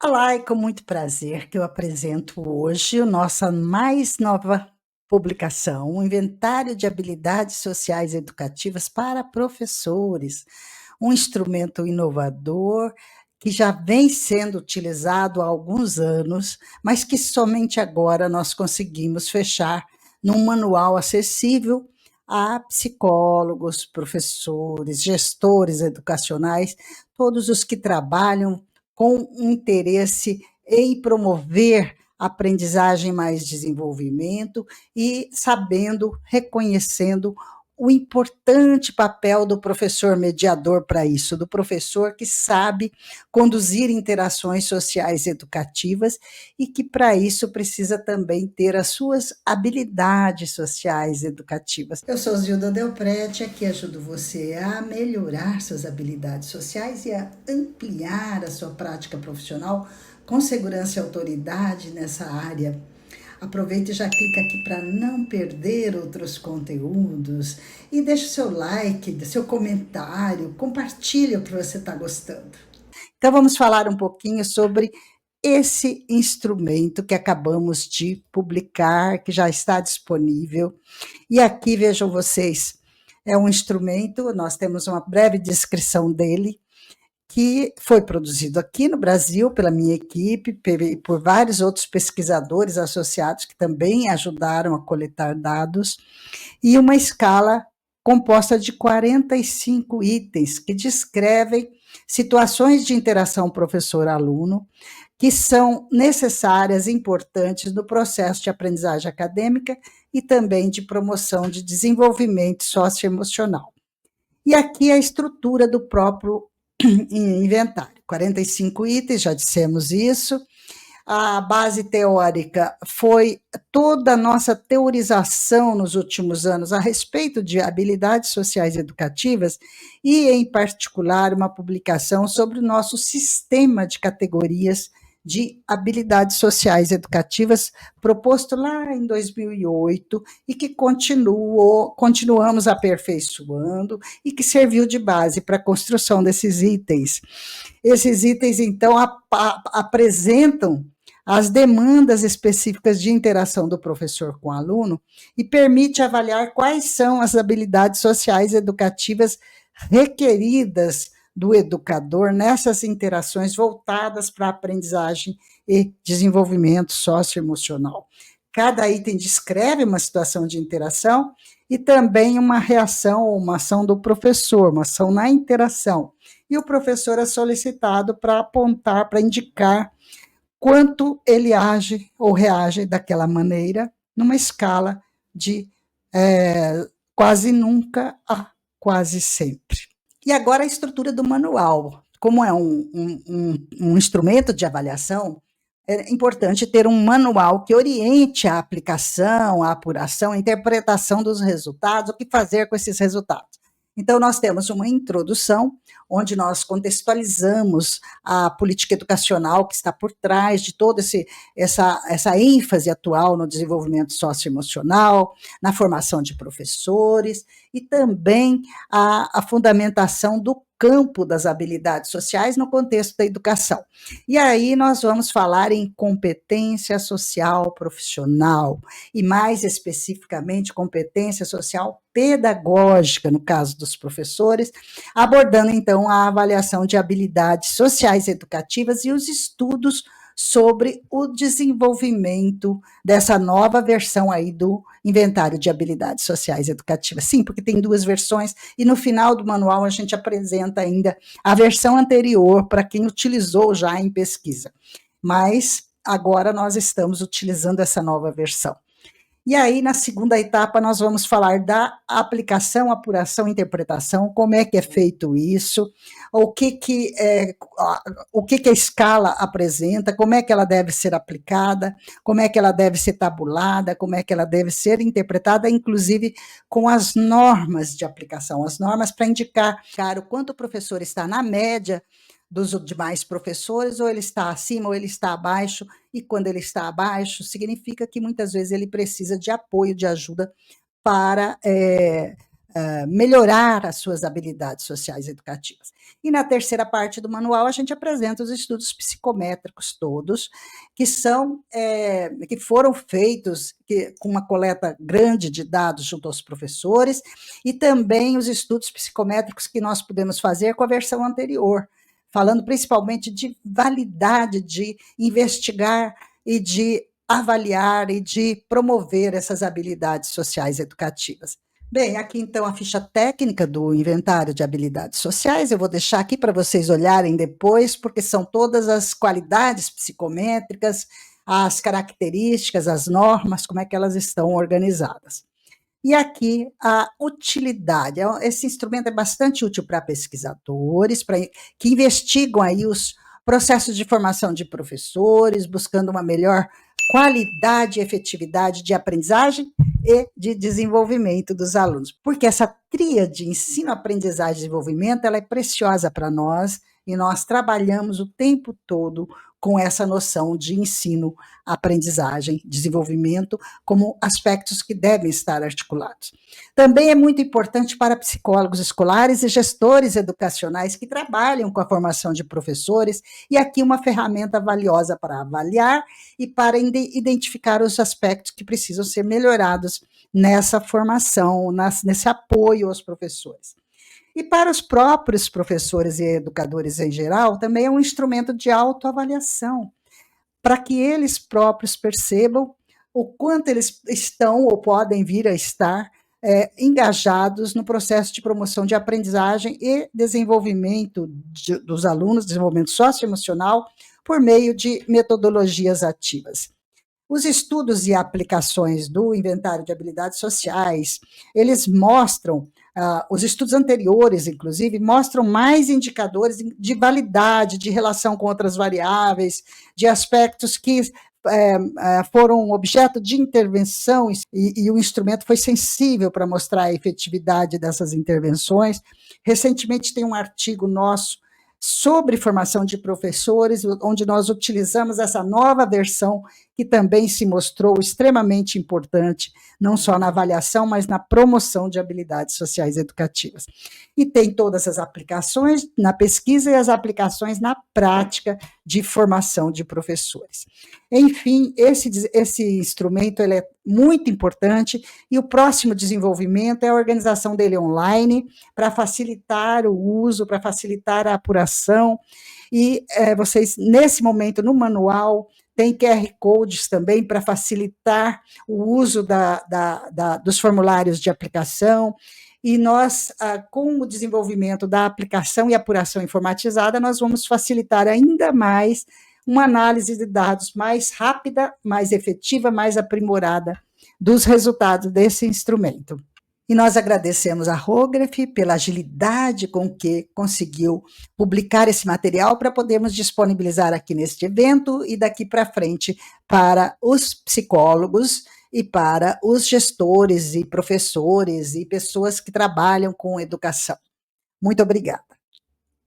Olá, e com muito prazer que eu apresento hoje a nossa mais nova publicação, o Inventário de Habilidades Sociais Educativas para Professores, um instrumento inovador que já vem sendo utilizado há alguns anos, mas que somente agora nós conseguimos fechar num manual acessível a psicólogos, professores, gestores educacionais, todos os que trabalham com interesse em promover aprendizagem mais desenvolvimento e sabendo, reconhecendo o importante papel do professor mediador para isso, do professor que sabe conduzir interações sociais educativas e que para isso precisa também ter as suas habilidades sociais educativas. Eu sou Zilda Delprete, aqui ajudo você a melhorar suas habilidades sociais e a ampliar a sua prática profissional com segurança e autoridade nessa área. Aproveite e já clica aqui para não perder outros conteúdos e deixe o seu like, seu comentário, compartilhe o que você está gostando. Então vamos falar um pouquinho sobre esse instrumento que acabamos de publicar, que já está disponível. E aqui vejam vocês, é um instrumento, nós temos uma breve descrição dele, que foi produzido aqui no Brasil pela minha equipe e por vários outros pesquisadores associados que também ajudaram a coletar dados, e uma escala composta de 45 itens que descrevem situações de interação professor-aluno que são necessárias e importantes no processo de aprendizagem acadêmica e também de promoção de desenvolvimento socioemocional. E aqui a estrutura do próprio inventário. 45 itens, já dissemos isso. A base teórica foi toda a nossa teorização nos últimos anos a respeito de habilidades sociais educativas e, em particular, uma publicação sobre o nosso sistema de categorias de habilidades sociais educativas proposto lá em 2008 e que continuamos aperfeiçoando e que serviu de base para a construção desses itens. Esses itens, então, apresentam as demandas específicas de interação do professor com o aluno e permite avaliar quais são as habilidades sociais educativas requeridas do educador nessas interações voltadas para a aprendizagem e desenvolvimento socioemocional. Cada item descreve uma situação de interação e também uma reação ou uma ação do professor, uma ação na interação. E o professor é solicitado para apontar, para indicar quanto ele age ou reage daquela maneira, numa escala de quase nunca a quase sempre. E agora a estrutura do manual. Como é um instrumento de avaliação, é importante ter um manual que oriente a aplicação, a apuração, a interpretação dos resultados, o que fazer com esses resultados. Então, nós temos uma introdução, onde nós contextualizamos a política educacional que está por trás de toda essa ênfase atual no desenvolvimento socioemocional, na formação de professores e também a fundamentação do campo das habilidades sociais no contexto da educação. E aí nós vamos falar em competência social profissional e mais especificamente competência social pedagógica no caso dos professores, abordando então a avaliação de habilidades sociais educativas e os estudos sobre o desenvolvimento dessa nova versão aí do Inventário de Habilidades Sociais Educativas. Sim, porque tem duas versões e no final do manual a gente apresenta ainda a versão anterior para quem utilizou já em pesquisa. Mas agora nós estamos utilizando essa nova versão. E aí, na segunda etapa, nós vamos falar da aplicação, apuração e interpretação, como é que é feito isso, o que a escala apresenta, como é que ela deve ser aplicada, como é que ela deve ser tabulada, como é que ela deve ser interpretada, inclusive com as normas de aplicação, as normas para indicar o quanto o professor está na média dos demais professores, ou ele está acima, ou ele está abaixo, e quando ele está abaixo, significa que muitas vezes ele precisa de apoio, de ajuda para melhorar as suas habilidades sociais educativas. E na terceira parte do manual a gente apresenta os estudos psicométricos todos, que foram feitos com uma coleta grande de dados junto aos professores, e também os estudos psicométricos que nós podemos fazer com a versão anterior, falando principalmente de validade de investigar e de avaliar e de promover essas habilidades sociais educativas. Bem, aqui então a ficha técnica do inventário de habilidades sociais, eu vou deixar aqui para vocês olharem depois, porque são todas as qualidades psicométricas, as características, as normas, como é que elas estão organizadas. E aqui a utilidade. Esse instrumento é bastante útil para pesquisadores, que investigam aí os processos de formação de professores, buscando uma melhor qualidade e efetividade de aprendizagem e de desenvolvimento dos alunos. Porque essa tríade ensino, aprendizagem e desenvolvimento, ela é preciosa para nós, e nós trabalhamos o tempo todo com essa noção de ensino, aprendizagem, desenvolvimento, como aspectos que devem estar articulados. Também é muito importante para psicólogos escolares e gestores educacionais que trabalham com a formação de professores, e aqui uma ferramenta valiosa para avaliar e para identificar os aspectos que precisam ser melhorados nessa formação, nesse apoio aos professores. E para os próprios professores e educadores em geral, também é um instrumento de autoavaliação, para que eles próprios percebam o quanto eles estão ou podem vir a estar engajados no processo de promoção de aprendizagem e desenvolvimento dos alunos, desenvolvimento socioemocional, por meio de metodologias ativas. Os estudos e aplicações do inventário de habilidades sociais, eles mostram, os estudos anteriores, inclusive, mostram mais indicadores de validade, de relação com outras variáveis, de aspectos que foram objeto de intervenção, e o instrumento foi sensível para mostrar a efetividade dessas intervenções. Recentemente tem um artigo nosso sobre formação de professores, onde nós utilizamos essa nova versão, que também se mostrou extremamente importante, não só na avaliação, mas na promoção de habilidades sociais educativas. E tem todas as aplicações na pesquisa e as aplicações na prática de formação de professores. Enfim, esse instrumento ele é muito importante, e o próximo desenvolvimento é a organização dele online, para facilitar o uso, para facilitar a apuração, e vocês, nesse momento, no manual, tem QR Codes também para facilitar o uso dos formulários de aplicação, e nós, com o desenvolvimento da aplicação e apuração informatizada, nós vamos facilitar ainda mais uma análise de dados mais rápida, mais efetiva, mais aprimorada dos resultados desse instrumento. E nós agradecemos a Rograph pela agilidade com que conseguiu publicar esse material para podermos disponibilizar aqui neste evento e daqui para frente para os psicólogos e para os gestores e professores e pessoas que trabalham com educação. Muito obrigada.